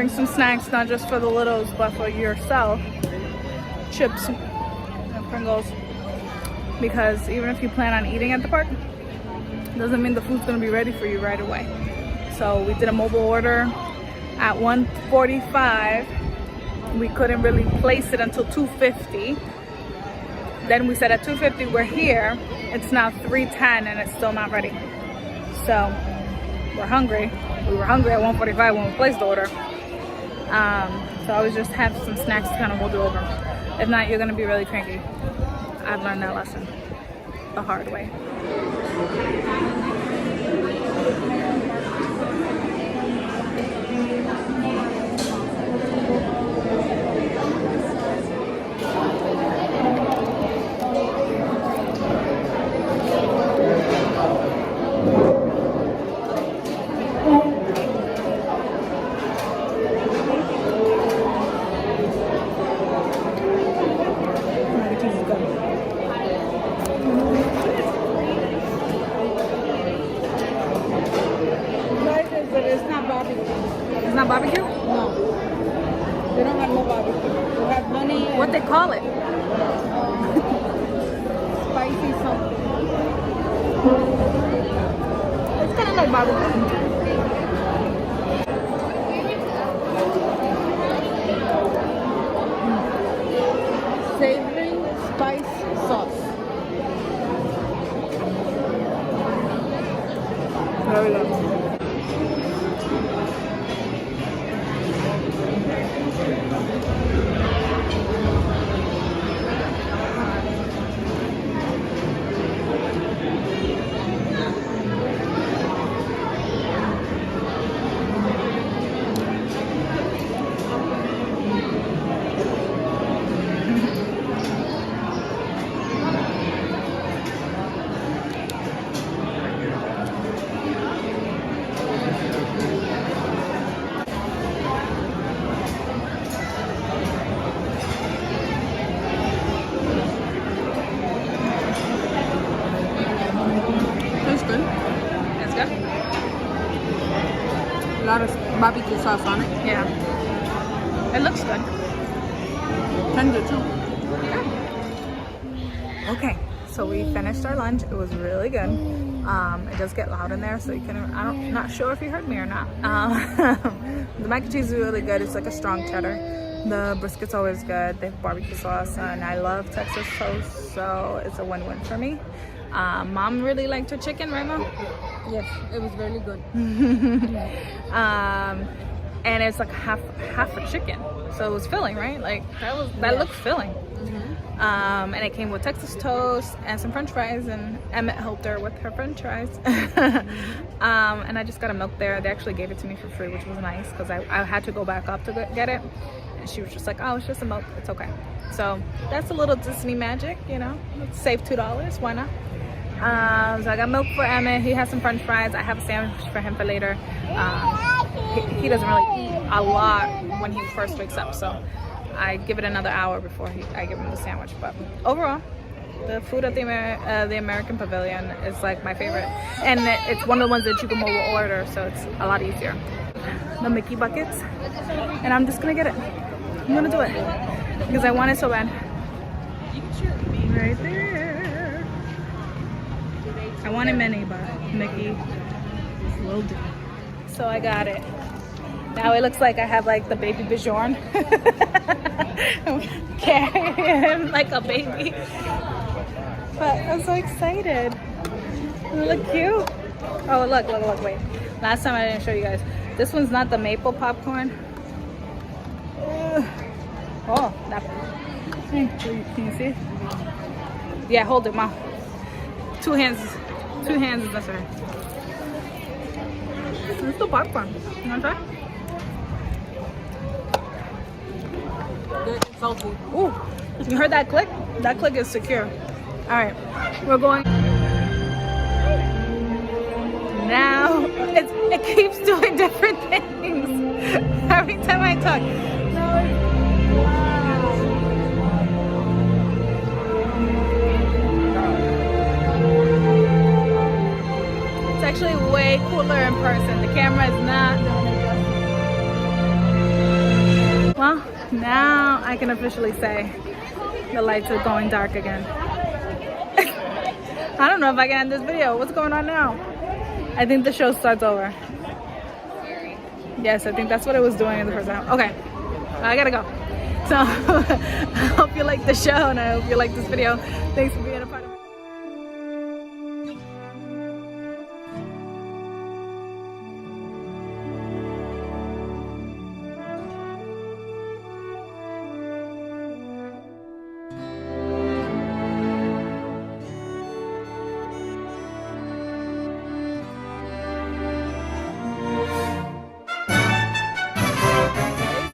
getting some snacks, not just for the littles, but for yourself. Chips and Pringles. Because even if you plan on eating at the park, doesn't mean the food's gonna be ready for you right away. So we did a mobile order at 1:45. We couldn't really place it until 2:50. Then we said at 2:50 we're here. It's now 3:10 and it's still not ready. So we're hungry. We were hungry at 1:45 when we placed the order. So I always just have some snacks to kind of hold you over. If not, you're gonna be really cranky. I've learned that lesson the hard way. Barbecue? No. They don't have no barbecue. They have honey. What they call it? Spicy something. It's kind of like barbecue. Savory spice sauce. Very good. A lot of barbecue sauce on it. Yeah. It looks good. Tender too. Yeah. Okay, so we finished our lunch. It was really good. It does get loud in there, so you can. Not sure if you heard me or not. The mac and cheese is really good. It's like a strong cheddar. The brisket's always good. They have barbecue sauce, and I love Texas toast, so it's a win-win for me. Mom really liked her chicken, right, Mom? Yes, it was really good. And it's like half a chicken, so it was filling, right? Like that looked filling. And it came with Texas toast and some French fries, and Emmett helped her with her French fries. And I just got a milk there. They actually gave it to me for free, which was nice because I had to go back up to get it. And she was just like, "Oh, it's just a milk. It's okay." So that's a little Disney magic, you know. Let's save $2. Why not? So I got milk for Emmett. He has some French fries. I have a sandwich for him for later. He doesn't really eat a lot when he first wakes up, so I give it another hour before I give him the sandwich. But overall, the food at the American Pavilion is like my favorite, and it's one of the ones that you can mobile order, so it's a lot easier. The Mickey buckets, and I'm just gonna get it. I'm gonna do it because I want it so bad. Right there. I wanted Minnie, but Mickey will do. So I got it. Now it looks like I have like the baby Bjorn. Carrying him like a baby. But I'm so excited. Look cute. Oh, look, wait. Last time I didn't show you guys. This one's not the maple popcorn. Oh, that. Can you see? Yeah, hold it, Mom. Two hands is necessary. This is the popcorn. You want to try? Good, salty. Ooh, you heard that click? That click is secure. All right, we're going. Now it keeps doing different things every time I talk. It's actually way cooler in person. The camera is not doing it justice. Now I can officially say the lights are going dark again. I don't know if I can end this video. What's going on now? I think the show starts over. Yes, I think that's what it was doing in the first time. Okay, I gotta go. So I hope you like the show and I hope you like this video. Thanks for being a